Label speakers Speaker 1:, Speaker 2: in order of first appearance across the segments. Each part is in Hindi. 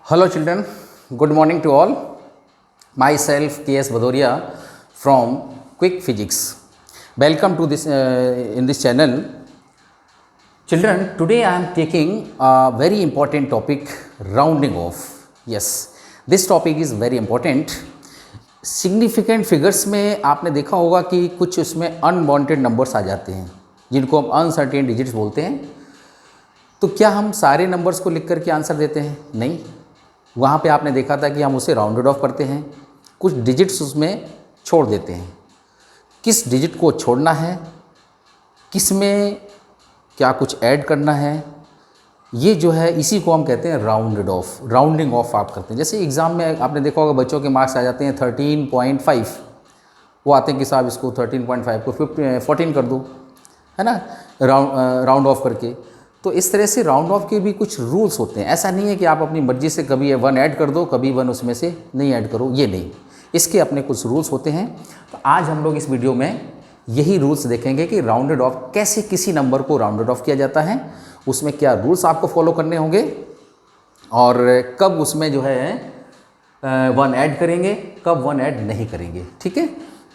Speaker 1: Hello children, good morning to all. Myself K.S. Badoria from Quick Physics. Welcome to this in this channel. Children, today I am taking a very important topic, rounding off. Yes, this topic is very important. Significant figures में आपने देखा होगा कि कुछ उसमें अनवांटेड नंबर्स आ जाते हैं जिनको हम अनसर्टेन डिजिट्स बोलते हैं। तो क्या हम सारे नंबर्स को लिख करके आंसर देते हैं? नहीं, वहाँ पे आपने देखा था कि हम उसे राउंडेड ऑफ करते हैं, कुछ डिजिट्स उसमें छोड़ देते हैं। किस डिजिट को छोड़ना है, किस में क्या कुछ ऐड करना है, ये जो है इसी को हम कहते हैं राउंडेड ऑफ, राउंडिंग ऑफ आप करते हैं। जैसे एग्ज़ाम में आपने देखा होगा बच्चों के मार्क्स आ जाते हैं 13.5, वो आते हैं कि साहब इसको 13.5 को 14 कर दो, है ना, राउंड ऑफ करके। तो इस तरह से राउंड ऑफ के भी कुछ रूल्स होते हैं। ऐसा नहीं है कि आप अपनी मर्ज़ी से कभी 1 ऐड कर दो, कभी 1 उसमें से नहीं ऐड करो, ये नहीं, इसके अपने कुछ रूल्स होते हैं। तो आज हम लोग इस वीडियो में यही रूल्स देखेंगे कि राउंडेड ऑफ कैसे किसी नंबर को राउंडेड ऑफ किया जाता है, उसमें क्या रूल्स आपको फॉलो करने होंगे और कब उसमें जो है 1 ऐड करेंगे, कब 1 ऐड नहीं करेंगे। ठीक है,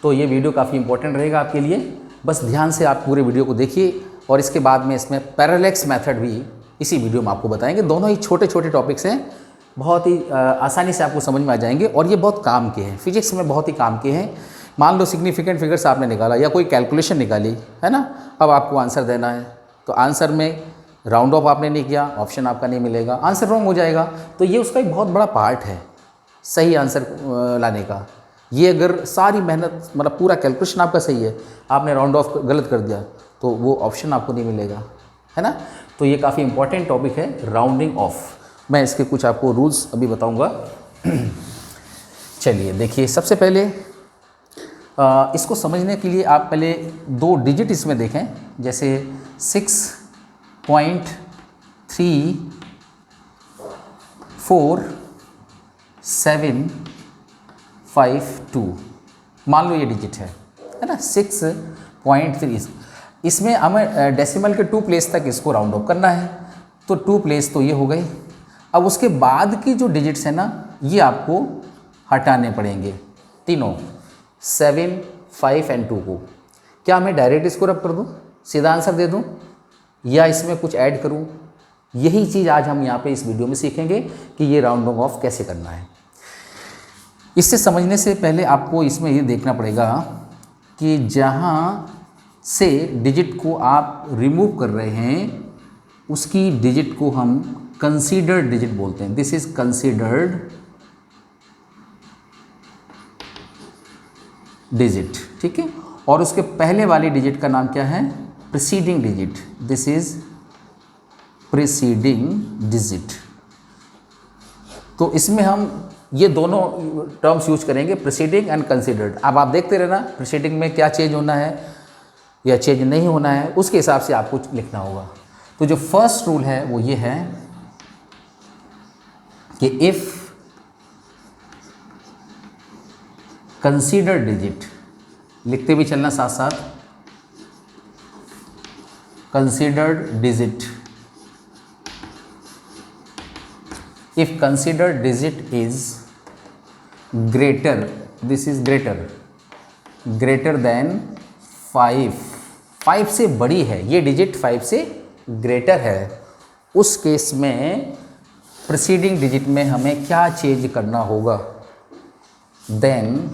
Speaker 1: तो ये वीडियो काफ़ी इंपॉर्टेंट रहेगा आपके लिए। बस ध्यान से आप पूरे वीडियो को देखिए और इसके बाद में इसमें पैरेलैक्स मेथड भी इसी वीडियो में आपको बताएंगे। दोनों ही छोटे छोटे टॉपिक्स हैं, बहुत ही आसानी से आपको समझ में आ जाएंगे और ये बहुत काम के हैं, फिजिक्स में बहुत ही काम के हैं। मान लो सिग्निफिकेंट फिगर्स आपने निकाला या कोई कैलकुलेशन निकाली, है ना, अब आपको आंसर देना है, तो आंसर में राउंड ऑफ आपने नहीं किया, ऑप्शन आपका नहीं मिलेगा, आंसर रॉन्ग हो जाएगा। तो ये उसका एक बहुत बड़ा पार्ट है सही आंसर लाने का। ये अगर सारी मेहनत मतलब पूरा कैलकुलेशन आपका सही है, आपने राउंड ऑफ गलत कर दिया तो वो ऑप्शन आपको नहीं मिलेगा, है ना। तो ये काफ़ी इंपॉर्टेंट टॉपिक है राउंडिंग ऑफ। मैं इसके कुछ आपको रूल्स अभी बताऊंगा। चलिए देखिए, सबसे पहले इसको समझने के लिए आप पहले 2 डिजिट इसमें देखें। जैसे 6.34752, मान लो ये डिजिट है ना, 6.3। इसमें हमें डेसिमल के 2 प्लेस तक इसको राउंड ऑफ करना है, तो 2 प्लेस तो ये हो गई। अब उसके बाद की जो डिजिट्स है ना, ये आपको हटाने पड़ेंगे तीनों, 7, 5 एंड 2 को। क्या मैं डायरेक्ट इसको रब कर दूँ, सीधा आंसर दे दूँ, या इसमें कुछ ऐड करूँ? यही चीज़ आज हम यहाँ पे इस वीडियो में सीखेंगे कि ये राउंडिंग ऑफ कैसे करना है। इससे समझने से पहले आपको इसमें ये देखना पड़ेगा कि जहाँ से डिजिट को आप रिमूव कर रहे हैं उसकी डिजिट को हम कंसीडर्ड डिजिट बोलते हैं। दिस इज कंसीडर्ड डिजिट, ठीक है। और उसके पहले वाली डिजिट का नाम क्या है? Preceding digit. This is preceding digit. तो इसमें हम ये दोनों टर्म्स यूज करेंगे, प्रीसीडिंग एंड कंसीडर्ड। अब आप देखते रहना प्रीसीडिंग में क्या चेंज होना है या चेंज नहीं होना है, उसके हिसाब से आपको लिखना होगा। तो जो फर्स्ट रूल है वो ये है कि इफ कंसीडर्ड डिजिट, लिखते भी चलना साथ साथ, considered digit, if considered digit is greater, this is greater than 5 से बड़ी है, ये डिजिट 5 से ग्रेटर है, उस केस में प्रीसीडिंग डिजिट में हमें क्या चेंज करना होगा? Then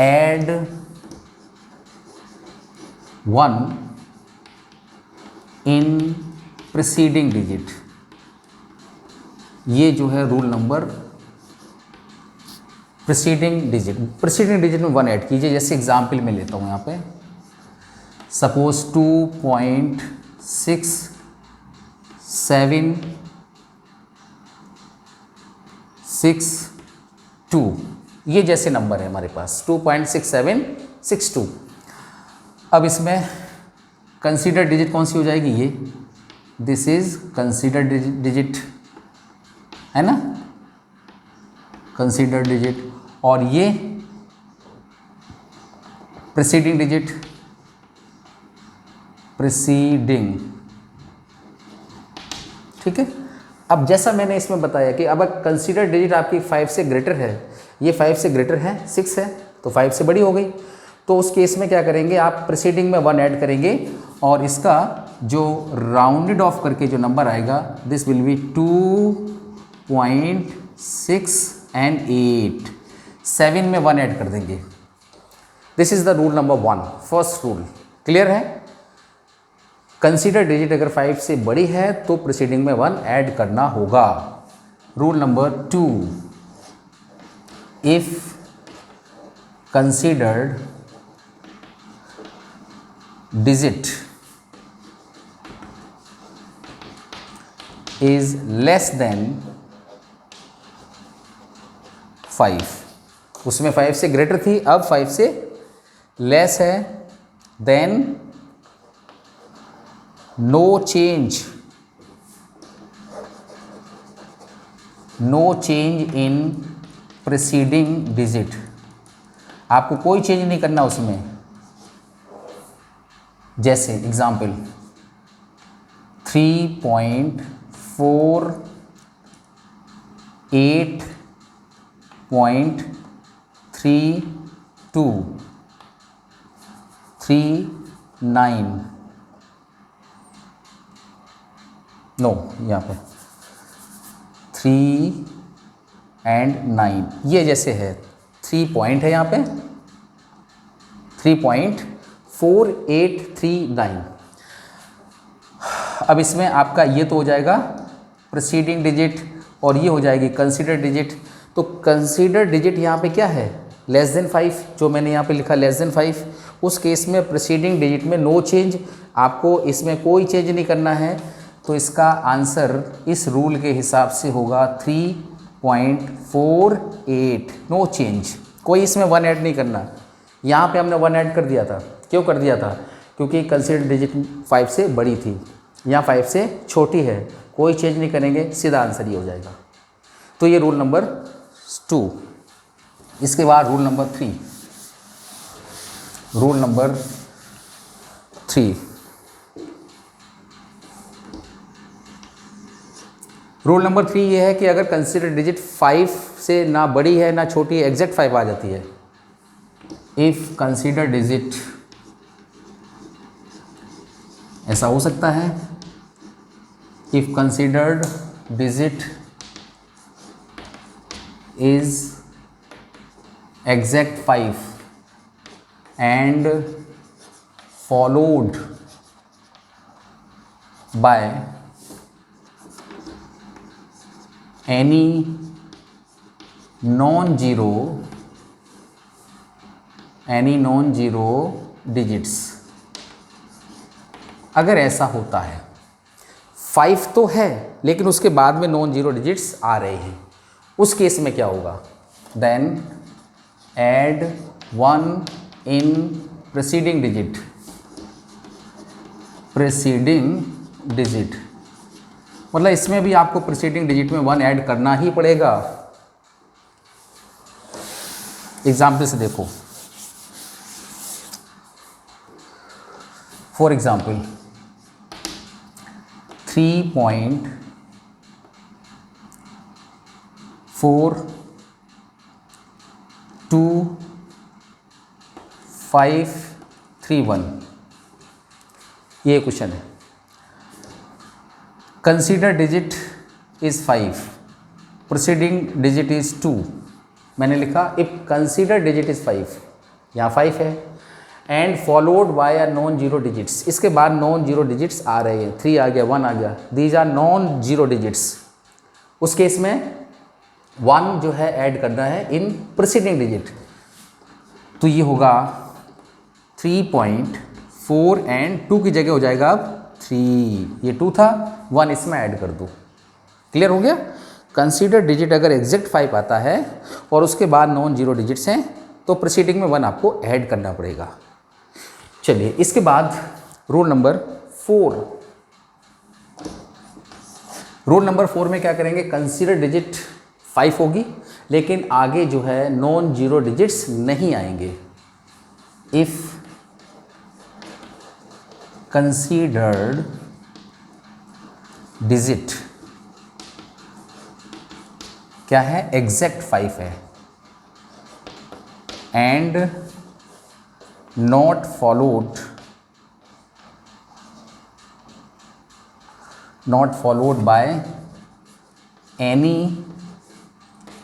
Speaker 1: add 1 in preceding digit. ये जो है रूल नंबर, प्रीसीडिंग डिजिट में 1 ऐड कीजिए। जैसे एग्जाम्पल में लेता हूँ यहाँ पे, सपोज 2.6762, ये जैसे नंबर है हमारे पास 2.6762। अब इसमें कंसीडर्ड डिजिट कौन सी हो जाएगी? ये, दिस इज कंसीडर्ड डिजिट, है ना, कंसीडर्ड डिजिट। और ये प्रीसीडिंग डिजिट, प्रीसीडिंग, ठीक है। अब जैसा मैंने इसमें बताया कि अब कंसीडर डिजिट आपकी 5 से ग्रेटर है, ये 5 से ग्रेटर है, 6 है तो 5 से बड़ी हो गई, तो उस केस में क्या करेंगे आप प्रीसीडिंग में 1 ऐड करेंगे और इसका जो राउंडेड ऑफ करके जो नंबर आएगा दिस विल बी 2.6 एंड 8, 7 में 1 ऐड कर देंगे। This is the rule number 1, first rule. Clear है? कंसीडर डिजिट अगर 5 से बड़ी है तो प्रीसीडिंग में 1 ऐड करना होगा। Rule number 2, if considered digit is less than 5, उसमें 5 से ग्रेटर थी, अब 5 से लेस है, then no change in preceding digit, आपको कोई चेंज नहीं करना उसमें। जैसे एग्जाम्पल 3.48.3239, नो यहाँ पे 3 and 9, ये जैसे है 3 पॉइंट है यहाँ पे 3.4839। अब इसमें आपका ये तो हो जाएगा प्रीसीडिंग डिजिट और ये हो जाएगी कंसीडर डिजिट। तो कंसीडर डिजिट यहाँ पे क्या है? लेस देन 5, जो मैंने यहाँ पे लिखा लेस देन 5, उस केस में प्रीसीडिंग डिजिट में नो चेंज, आपको इसमें कोई चेंज नहीं करना है। तो इसका आंसर इस रूल के हिसाब से होगा 3.48, नो चेंज, कोई इसमें 1 ऐड नहीं करना। यहाँ पे हमने 1 ऐड कर दिया था, क्यों कर दिया था? क्योंकि कंसीडर डिजिट 5 से बड़ी थी, यहाँ 5 से छोटी है, कोई चेंज नहीं करेंगे, सीधा आंसर ये हो जाएगा। तो ये रूल नंबर 2। इसके बाद rule number 3, rule number 3, rule number 3 ये है कि अगर कंसीडर डिजिट 5 से ना बड़ी है ना छोटी है, एग्जैक्ट 5 आ जाती है। इफ कंसीडर डिजिट, ऐसा हो सकता है, if considered digit is exact 5 and followed by any non-zero digits, अगर ऐसा होता है 5 तो है लेकिन उसके बाद में नॉन जीरो डिजिट्स आ रहे हैं, उस केस में क्या होगा? Then add 1 in preceding digit, मतलब इसमें भी आपको प्रीसीडिंग डिजिट में 1 ऐड करना ही पड़ेगा। एग्जाम्पल से देखो, फॉर एग्जाम्पल 3.42531, ये क्वेश्चन है। Consider digit is 5, preceding digit is 2। मैंने लिखा इफ कंसीडर डिजिट इज 5, यहाँ 5 है, and followed by a non zero digits, इसके बाद नॉन जीरो डिजिट्स आ रहे हैं, 3 आ गया, 1 आ गया, these are non zero digits. उस केस में 1 जो है ऐड करना है इन प्रीसीडिंग डिजिट, तो ये होगा 3.4 एंड 2 की जगह हो जाएगा अब 3, ये 2 था, 1 इसमें ऐड कर दो। क्लियर हो गया? कंसीडर डिजिट अगर एग्जैक्ट 5 आता है और उसके बाद नॉन जीरो डिजिट्स हैं तो प्रीसीडिंग में 1 आपको ऐड करना पड़ेगा। चलिए इसके बाद रूल नंबर 4, रूल नंबर 4 में क्या करेंगे? कंसीडर डिजिट 5 होगी लेकिन आगे जो है नॉन जीरो डिजिट्स नहीं आएंगे। इफ कंसीडर्ड डिजिट क्या है, एग्जैक्ट 5 है, and not followed by any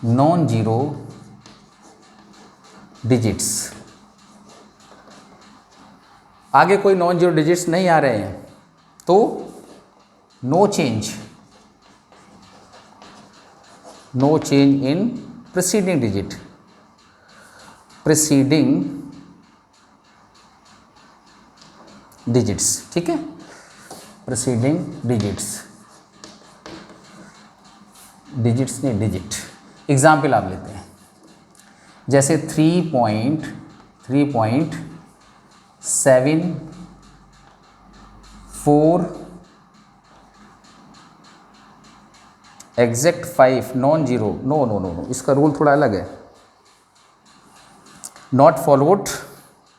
Speaker 1: non zero digits. आगे कोई नॉन जीरो डिजिट्स नहीं आ रहे हैं तो no change in preceding digits, ठीक है, प्रीसीडिंग डिजिट्स नहीं, डिजिट। एग्जाम्पल आप लेते हैं, जैसे 3.74 एग्जैक्ट 5 नॉन जीरो, नो, इसका रूल थोड़ा अलग है। Not followed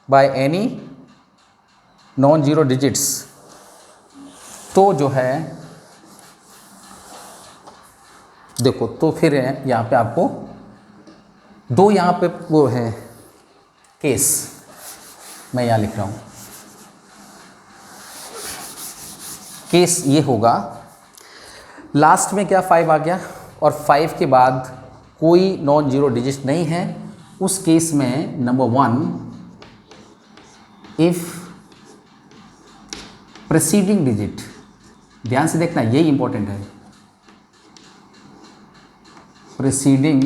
Speaker 1: by any non zero digits, तो जो है देखो, तो फिर है यहाँ पे आपको दो, यहाँ पे वो है केस, मैं यहाँ लिख रहा हूँ, केस ये होगा, लास्ट में क्या 5 आ गया और 5 के बाद कोई नॉन जीरो डिजिट नहीं है, उस केस में नंबर 1, इफ प्रीसीडिंग डिजिट, ध्यान से देखना यही इंपॉर्टेंट है, प्रीसीडिंग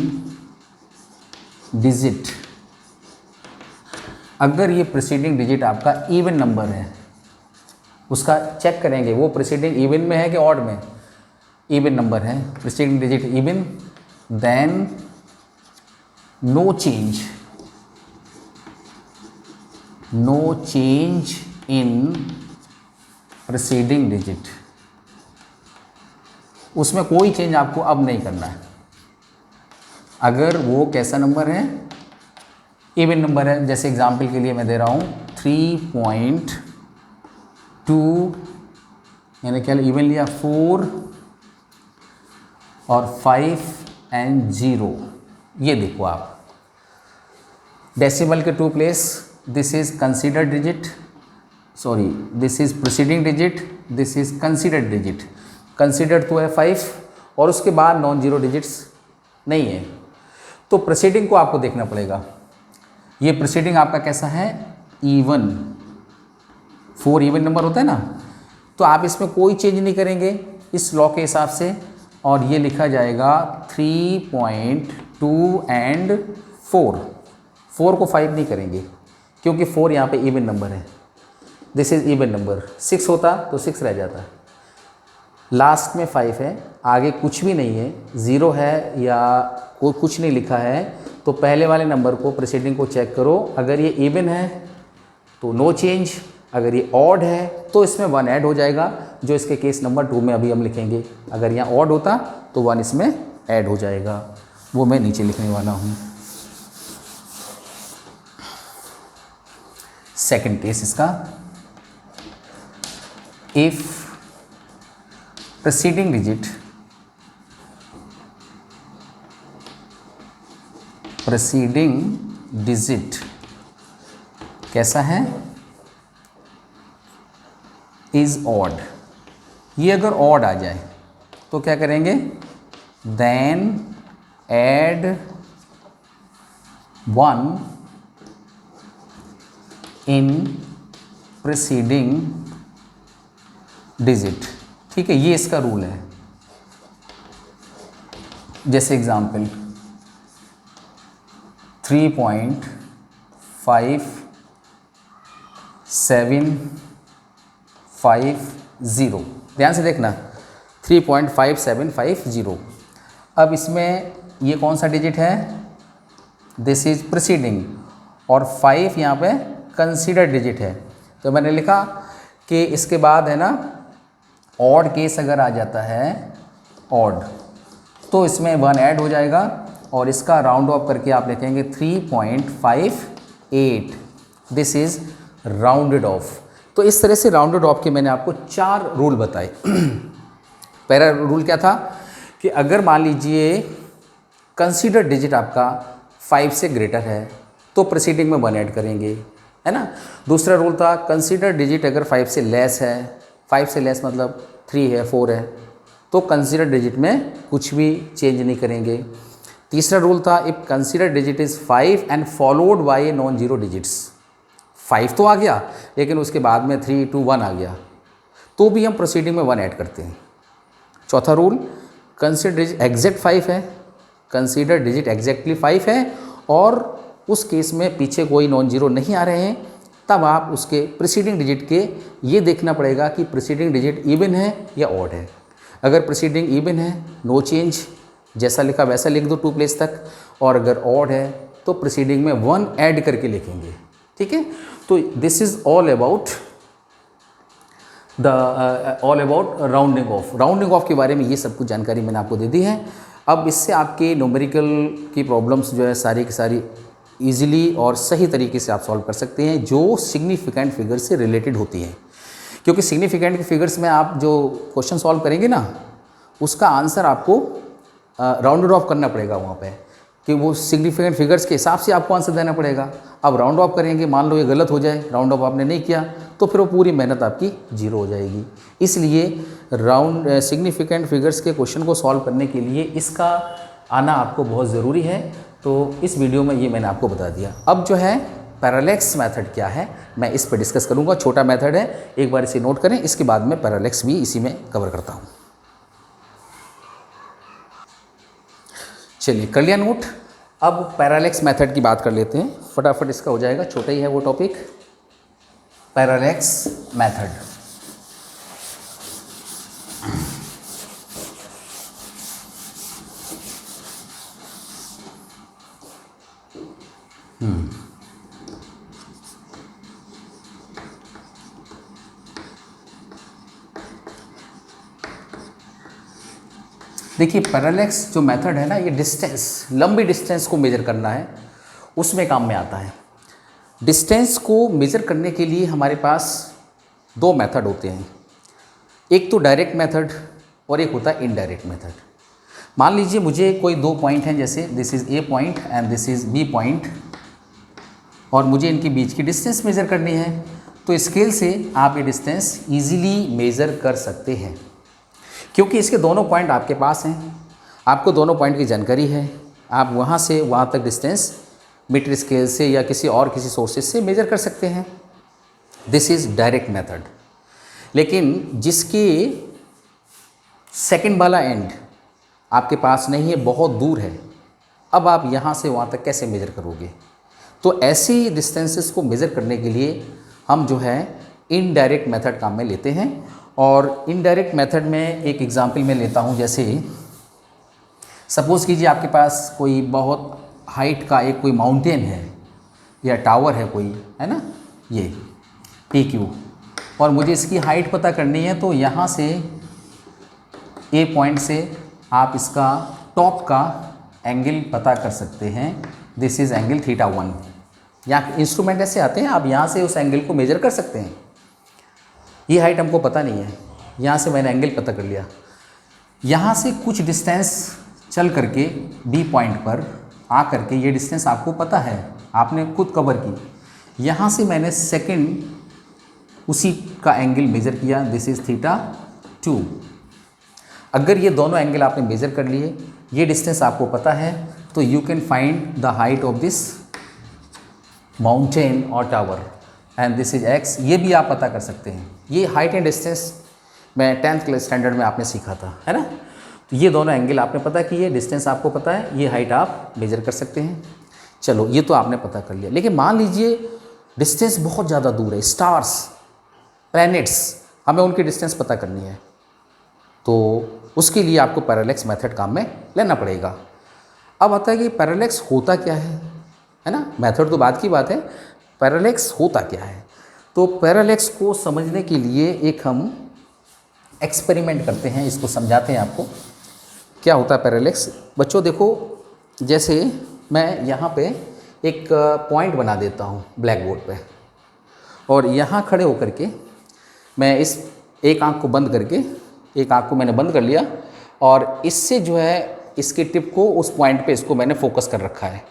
Speaker 1: डिजिट, अगर ये प्रीसीडिंग डिजिट आपका इवन नंबर है, उसका चेक करेंगे वो प्रीसीडिंग इवन में है कि ऑड में, इवन नंबर है, preceding digit even, then no change in preceding digit, उसमें कोई चेंज आपको अब नहीं करना है। अगर वो कैसा नंबर है, इवन नंबर है, जैसे एग्जांपल के लिए मैं दे रहा हूँ 3.2, मैंने क्या इवन लिया, 4 और 5 एंड 0, ये देखो आप, डेसिमल के 2 place, this is considered digit, sorry this is preceding digit, this is considered digit, considered तो है 5 और उसके बाद नॉन जीरो डिजिट्स नहीं है, तो प्रीसीडिंग को आपको देखना पड़ेगा। ये प्रीसीडिंग आपका कैसा है, इवन, 4 इवन नंबर होता है ना, तो आप इसमें कोई चेंज नहीं करेंगे इस लॉ के हिसाब से, और ये लिखा जाएगा 3.2 एंड 4 को 5 नहीं करेंगे क्योंकि 4 यहाँ पे इवन नंबर है, दिस इज इवन नंबर, 6 होता तो 6 रह जाता, लास्ट में 5 है, आगे कुछ भी नहीं है, 0 है या कोई कुछ नहीं लिखा है, तो पहले वाले नंबर को प्रीसीडिंग को चेक करो, अगर ये इवन है तो नो चेंज, अगर ये ऑड है तो इसमें 1 ऐड हो जाएगा, जो इसके केस नंबर 2 में अभी हम लिखेंगे, अगर यहाँ ऑड होता तो 1 इसमें ऐड हो जाएगा, वो मैं नीचे लिखने वाला हूँ। सेकंड केस इसका, इफ प्रीसीडिंग डिजिट कैसा है, इज ऑड, ये अगर ऑड आ जाए तो क्या करेंगे, then add 1 in preceding digit, ठीक है, ये इसका रूल है। जैसे एग्जाम्पल 3.5750, ध्यान से देखना 3.5750, अब इसमें ये कौन सा डिजिट है, दिस इज प्रीसीडिंग, और 5 यहाँ पे कंसीडर्ड डिजिट है, तो मैंने लिखा कि इसके बाद है ना ऑड केस अगर आ जाता है ऑड, तो इसमें 1 ऐड हो जाएगा और इसका राउंड ऑफ करके आप लिखेंगे 3.58, दिस इज राउंडेड ऑफ। तो इस तरह से राउंडेड ऑफ के मैंने आपको 4 रूल बताए। पहला रूल क्या था कि अगर मान लीजिए कंसीडर डिजिट आपका 5 से ग्रेटर है तो प्रीसीडिंग में 1 ऐड करेंगे, है ना। दूसरा रूल था कंसीडर डिजिट अगर 5 से लेस है, 5 से लेस मतलब 3 है, 4 है, तो कंसीडर डिजिट में कुछ भी चेंज नहीं करेंगे। तीसरा रूल था if consider digit is 5 and followed by a non zero digits, 5 तो आ गया लेकिन उसके बाद में 3, 2, 1 आ गया तो भी हम प्रोसीडिंग में 1 ऐड करते हैं। चौथा रूल कंसीडर डिजिट एग्जैक्ट 5 है, कंसीडर डिजिट एग्जैक्टली 5 है और उस केस में पीछे कोई नॉन जीरो नहीं आ रहे हैं, तब आप उसके प्रीसीडिंग डिजिट के ये देखना पड़ेगा कि प्रीसीडिंग डिजिट इवन है या ऑड है। अगर प्रीसीडिंग इवन है नो चेंज, जैसा लिखा वैसा लिख दो 2 प्लेस तक, और अगर ऑड है तो प्रीसीडिंग में 1 ऐड करके लिखेंगे, ठीक है। तो this is all about rounding off. Rounding off के बारे में ये सब कुछ जानकारी मैंने आपको दे दी है। अब इससे आपके न्यूमेरिकल की प्रॉब्लम्स जो है सारी की सारी ईजिली और सही तरीके से आप सॉल्व कर सकते हैं जो सिग्निफिकेंट फिगर से रिलेटेड होती हैं, क्योंकि सिग्निफिकेंट फिगर्स में आप जो क्वेश्चन सॉल्व करेंगे ना उसका आंसर आपको राउंडेड ऑफ करना पड़ेगा वहाँ पे, कि वो सिग्निफिकेंट फिगर्स के हिसाब से आपको आंसर देना पड़ेगा। अब राउंड ऑफ करेंगे, मान लो ये गलत हो जाए, राउंड ऑफ आपने नहीं किया तो फिर वो पूरी मेहनत आपकी जीरो हो जाएगी। इसलिए सिग्निफिकेंट फिगर्स के क्वेश्चन को सॉल्व करने के लिए इसका आना आपको बहुत ज़रूरी है। तो इस वीडियो में ये मैंने आपको बता दिया। अब जो है पैरालेक्स मेथड क्या है मैं इस पर डिस्कस करूँगा। छोटा मेथड है, एक बार इसे नोट करें, इसके बाद में पैरालेक्स भी इसी में कवर करता हूँ। चलिए कर लिया नोट। अब पैरालेक्स मेथड की बात कर लेते हैं, फटाफट इसका हो जाएगा, छोटा ही है वो टॉपिक। पैरालेक्स मेथड, देखिए पैरालेक्स जो मेथड है ना, ये डिस्टेंस, लंबी डिस्टेंस को मेजर करना है उसमें काम में आता है। डिस्टेंस को मेजर करने के लिए हमारे पास 2 मेथड होते हैं, एक तो डायरेक्ट मेथड और एक होता है इनडायरेक्ट मेथड। मान लीजिए मुझे कोई 2 पॉइंट हैं, जैसे this is A point and this is B point, और मुझे इनके बीच की डिस्टेंस मेज़र करनी है। तो स्केल से आप ये डिस्टेंस ईजिली मेज़र कर सकते हैं, क्योंकि इसके दोनों पॉइंट आपके पास हैं, आपको दोनों पॉइंट की जानकारी है। आप वहाँ से वहाँ तक डिस्टेंस मीटर स्केल से या किसी सोर्सेज से मेजर कर सकते हैं। This is direct method. लेकिन जिसके सेकंड वाला एंड आपके पास नहीं है, बहुत दूर है, अब आप यहाँ से वहाँ तक कैसे मेजर करोगे? तो ऐसी डिस्टेंसेस को मेज़र करने के लिए हम जो है इनडायरेक्ट मेथड काम में लेते हैं। और इनडायरेक्ट मेथड में एक एग्जांपल मैं लेता हूँ, जैसे सपोज़ कीजिए आपके पास कोई बहुत हाइट का एक कोई माउंटेन है या टावर है कोई, है ना, ये PQ, और मुझे इसकी हाइट पता करनी है। तो यहाँ से ए पॉइंट से आप इसका टॉप का एंगल पता कर सकते हैं। This is angle θ1। यहाँ इंस्ट्रूमेंट ऐसे आते हैं, आप यहाँ से उस एंगल को मेजर कर सकते हैं। ये हाइट हमको पता नहीं है, यहाँ से मैंने एंगल पता कर लिया। यहाँ से कुछ डिस्टेंस चल करके बी पॉइंट पर आ करके ये डिस्टेंस आपको पता है, आपने खुद कवर की। यहाँ से मैंने सेकंड उसी का एंगल मेज़र किया, दिस इज़ θ2। अगर ये दोनों एंगल आपने मेज़र कर लिए, ये डिस्टेंस आपको पता है, तो you can find the height of this mountain और tower and this is x। ये भी आप पता कर सकते हैं। ये हाइट एंड डिस्टेंस मैं 10th क्लास स्टैंडर्ड में आपने सीखा था, है ना। तो ये दोनों एंगल आपने पता किए, डिस्टेंस आपको पता है, ये हाइट आप मेजर कर सकते हैं। चलो ये तो आपने पता कर लिया। लेकिन मान लीजिए डिस्टेंस बहुत ज़्यादा दूर है, स्टार्स, प्लैनेट्स, हमें उनकी डिस्टेंस पता करनी है, तो उसके लिए आपको पैरालेक्स मेथड काम में लेना पड़ेगा। अब आता है कि पैरालेक्स होता क्या है ना। मेथड तो बाद की बात है, पैरालेक्स होता क्या है। तो पैरालेक्स को समझने के लिए एक हम एक्सपेरिमेंट करते हैं, इसको समझाते हैं आपको क्या होता है पैरालेक्स। बच्चों देखो, जैसे मैं यहाँ पे एक पॉइंट बना देता हूँ ब्लैक बोर्ड पे, और यहाँ खड़े होकर के मैं इस एक आँख को बंद करके, एक आँख को मैंने बंद कर लिया और इससे जो है इसके टिप को उस पॉइंट पे इसको मैंने फोकस कर रखा है,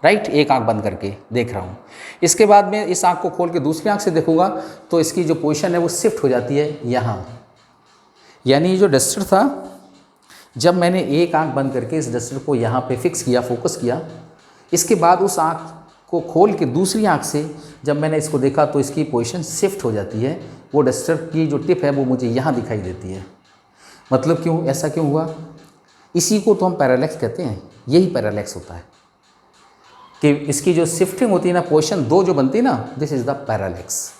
Speaker 1: राइट। एक आंख बंद करके देख रहा हूँ। इसके बाद में इस आंख को खोल के दूसरी आंख से देखूंगा तो इसकी जो पोजीशन है वो शिफ्ट हो जाती है यहाँ। यानी जो डस्टर था, जब मैंने एक आंख बंद करके इस डस्टर को यहाँ पे फिक्स किया, फोकस किया, इसके बाद उस आंख को खोल के दूसरी आंख से जब मैंने इसको देखा तो इसकी पोजीशन शिफ्ट हो जाती है। वो डस्टर की जो टिप है वो मुझे यहाँ दिखाई देती है। मतलब क्यों, ऐसा क्यों हुआ? इसी को तो हम पैरालैक्स कहते हैं। यही पैरालैक्स होता है कि इसकी जो शिफ्टिंग होती है ना, पोजीशन दो जो बनती है ना, दिस इज़ द पैरालैक्स।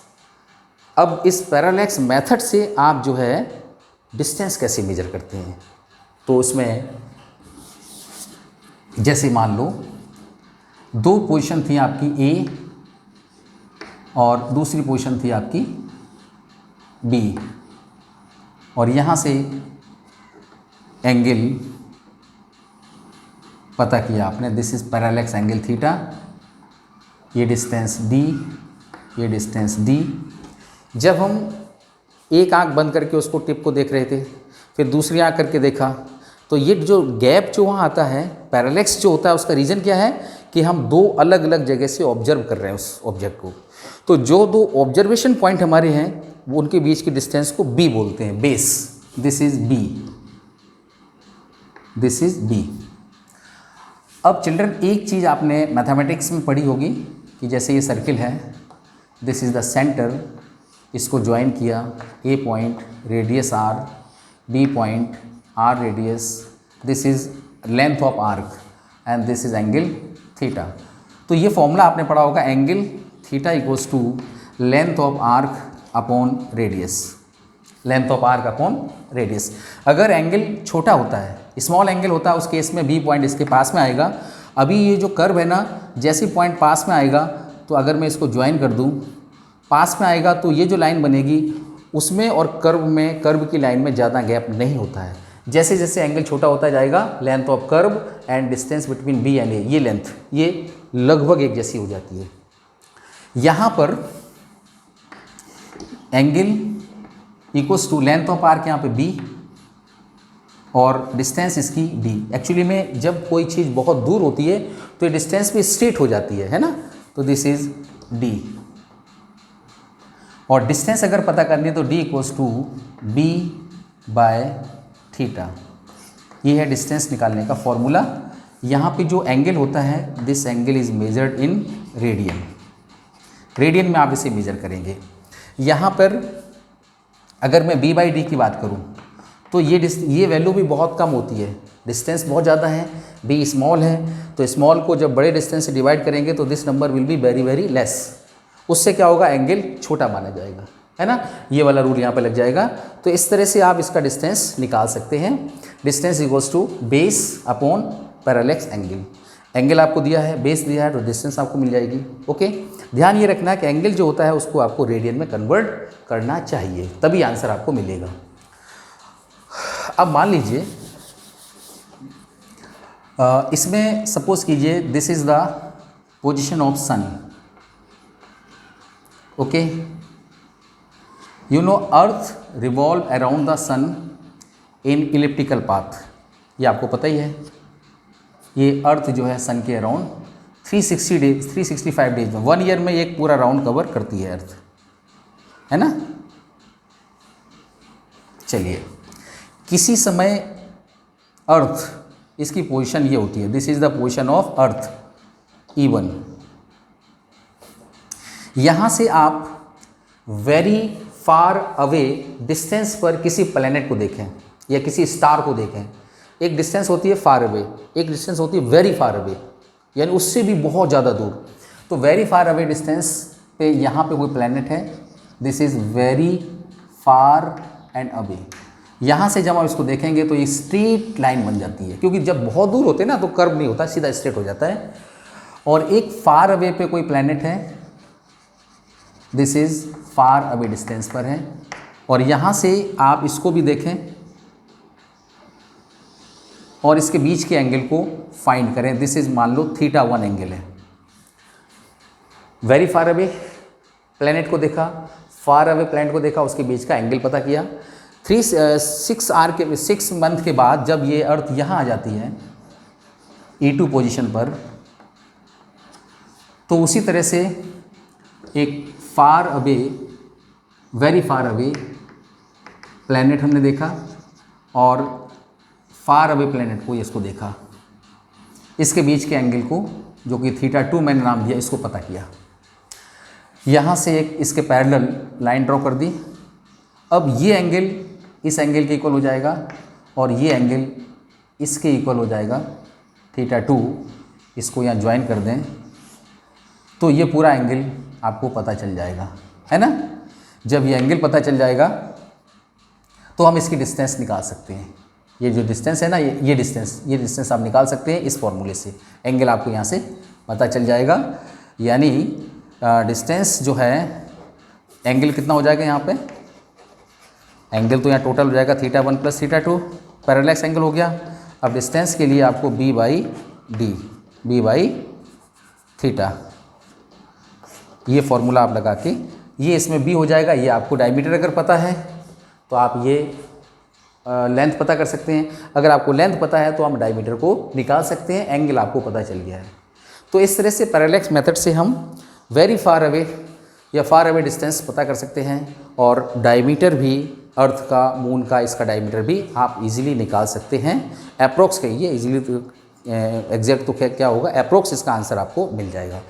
Speaker 1: अब इस पैरालैक्स मेथड से आप जो है डिस्टेंस कैसे मेजर करते हैं? तो उसमें जैसे मान लो दो पोजीशन थी आपकी ए और दूसरी पोजीशन थी आपकी बी, और यहाँ से एंगल पता किया आपने, this is parallax angle theta, ये डिस्टेंस डी, ये डिस्टेंस डी। जब हम एक आंख बंद करके उसको टिप को देख रहे थे, फिर दूसरी आंख करके देखा, तो ये जो गैप जो वहाँ आता है, पैरालैक्स जो होता है, उसका रीज़न क्या है कि हम दो अलग अलग जगह से ऑब्जर्व कर रहे हैं उस ऑब्जेक्ट को। तो जो दो ऑब्जर्वेशन पॉइंट हमारे हैं वो उनके बीच की डिस्टेंस को बी बोलते हैं, base. This is B, this is B. अब चिल्ड्रन एक चीज़ आपने मैथमेटिक्स में पढ़ी होगी कि जैसे ये सर्किल है, दिस इज़ द सेंटर, इसको ज्वाइन किया, A point radius R, B point R radius, this is length of arc and this is angle theta. तो ये फॉर्मूला आपने पढ़ा होगा, angle theta equals to length of arc upon radius, length of arc upon radius. अगर एंगल छोटा होता है, स्मॉल एंगल होता है, उस केस में बी पॉइंट इसके पास में आएगा। अभी ये जो कर्व है ना, जैसे पॉइंट पास में आएगा तो अगर मैं इसको ज्वाइन कर दूं, पास में आएगा तो ये जो लाइन बनेगी उसमें और कर्व में, कर्व की लाइन में ज़्यादा गैप नहीं होता है। जैसे जैसे एंगल छोटा होता जाएगा, length of curve and distance between B and A, ये लेंथ ये लगभग एक जैसी हो जाती है। यहाँ पर angle equals to length of arc, यहाँ पे बी और डिस्टेंस इसकी डी। एक्चुअली में जब कोई चीज़ बहुत दूर होती है तो ये डिस्टेंस भी स्ट्रेट हो जाती है ना, तो दिस इज डी। और डिस्टेंस अगर पता करनी है तो D equals to B by theta. ये है डिस्टेंस निकालने का फॉर्मूला। यहाँ पे जो एंगल होता है, this angle is measured in radian, radian में आप इसे मेजर करेंगे। यहाँ पर अगर मैं b बाई डी की बात करूँ तो ये वैल्यू भी बहुत कम होती है, डिस्टेंस बहुत ज़्यादा है, b स्मॉल है, तो स्मॉल को जब बड़े डिस्टेंस से डिवाइड करेंगे तो this number will be very very less. उससे क्या होगा, एंगल छोटा माना जाएगा, है ना। ये वाला रूल यहाँ पे लग जाएगा। तो इस तरह से आप इसका डिस्टेंस निकाल सकते हैं। Distance equals to base upon parallax angle. Angle आपको दिया है, बेस दिया है, तो डिस्टेंस आपको मिल जाएगी। ओके, ध्यान ये रखना कि एंगल जो होता है उसको आपको रेडियन में कन्वर्ट करना चाहिए, तभी आंसर आपको मिलेगा। अब मान लीजिए इसमें सपोज कीजिए this is the position of sun. Okay, you know earth revolve around the sun in elliptical path, ये आपको पता ही है। ये अर्थ जो है सन के अराउंड 360 डेज 365 डेज में 1 ईयर में एक पूरा राउंड कवर करती है अर्थ, है ना। चलिए, किसी समय अर्थ, इसकी पोजीशन ये होती है, this is the position of earth E1। यहाँ से आप वेरी फार अवे डिस्टेंस पर किसी प्लैनेट को देखें या किसी स्टार को देखें। एक डिस्टेंस होती है फार अवे, एक डिस्टेंस होती है वेरी फार अवे, यानी उससे भी बहुत ज़्यादा दूर। तो वेरी फार अवे डिस्टेंस पे यहाँ पे कोई प्लैनेट है, this is very far and away. यहाँ से जब आप इसको देखेंगे तो ये स्ट्रेट लाइन बन जाती है, क्योंकि जब बहुत दूर होते हैं ना तो कर्व नहीं होता, सीधा स्ट्रेट हो जाता है। और एक फार अवे पे कोई प्लैनेट है, this is far away distance पर है। और यहाँ से आप इसको भी देखें और इसके बीच के एंगल को फाइंड करें, दिस इज मान लो θ1 एंगल है। वेरी फार अवे प्लैनेट को देखा, फार अवे प्लैनेट को देखा, उसके बीच का एंगल पता किया। 6 मंथ के बाद जब ये अर्थ यहाँ आ जाती है E2 पोजीशन पर, तो उसी तरह से एक far away, very far away planet हमने देखा और फार अवे प्लैनेट को, इसको देखा, इसके बीच के एंगल को जो कि θ2 मैंने नाम दिया, इसको पता किया। यहाँ से एक इसके पैरेलल लाइन ड्रॉ कर दी। अब ये एंगल इस एंगल के इक्वल हो जाएगा और ये एंगल इसके इक्वल हो जाएगा θ2, इसको यहाँ ज्वाइन कर दें तो ये पूरा एंगल आपको पता चल जाएगा, है ना। जब ये एंगल पता चल जाएगा तो हम इसकी डिस्टेंस निकाल सकते हैं। ये जो डिस्टेंस है ना, ये डिस्टेंस आप निकाल सकते हैं इस फॉर्मूले से। एंगल आपको यहाँ से पता चल जाएगा, यानी डिस्टेंस जो है, एंगल कितना हो जाएगा यहाँ पे, एंगल तो यहाँ टोटल हो जाएगा θ1 + θ2, पैरेलैक्स एंगल हो गया। अब डिस्टेंस के लिए आपको b/θ, ये फॉर्मूला आप लगा के, ये इसमें b हो जाएगा। ये आपको डायमीटर अगर पता है तो आप ये लेंथ पता कर सकते हैं। अगर आपको लेंथ पता है तो हम डायमीटर को निकाल सकते हैं। एंगल आपको पता चल गया है। तो इस तरह से पैरेलैक्स मेथड से हम वेरी फार अवे या फार अवे डिस्टेंस पता कर सकते हैं और डायमीटर भी, अर्थ का, मून का, इसका डायमीटर भी आप इजीली निकाल सकते हैं। अप्रोक्स कहिए, इजीली तो एग्जैक्ट तो क्या होगा, अप्रोक्स इसका आंसर आपको मिल जाएगा।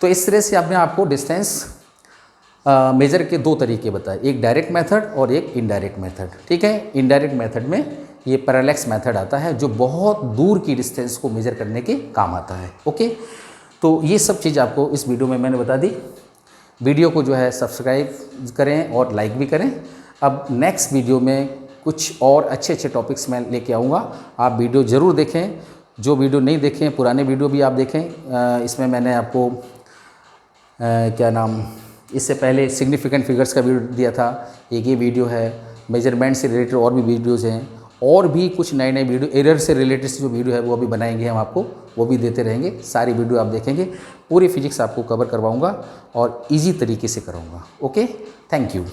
Speaker 1: तो इस तरह से आपने आपको डिस्टेंस मेजर के दो तरीके बताए, एक डायरेक्ट मेथड और एक इनडायरेक्ट मेथड। ठीक है, इनडायरेक्ट मेथड में ये पैरेलैक्स मेथड आता है जो बहुत दूर की डिस्टेंस को मेजर करने के काम आता है। ओके, तो ये सब चीज़ आपको इस वीडियो में मैंने बता दी। वीडियो को जो है सब्सक्राइब करें और लाइक भी करें। अब नेक्स्ट वीडियो में कुछ और अच्छे टॉपिक्स मैं लेके आऊँगा, आप वीडियो ज़रूर देखें। जो वीडियो नहीं देखें, पुराने वीडियो भी आप देखें। इसमें मैंने आपको क्या नाम, इससे पहले सिग्निफिकेंट फिगर्स का वीडियो दिया था, एक ये वीडियो है। मेजरमेंट से रिलेटेड और भी वीडियोज़ हैं, और भी कुछ नए वीडियो, एरर से रिलेटेड जो वीडियो है वो अभी बनाएंगे हम आपको, वो भी देते रहेंगे। सारी वीडियो आप देखेंगे, पूरी फिजिक्स आपको कवर करवाऊँगा और ईजी तरीके से कराऊँगा। Okay, thank you.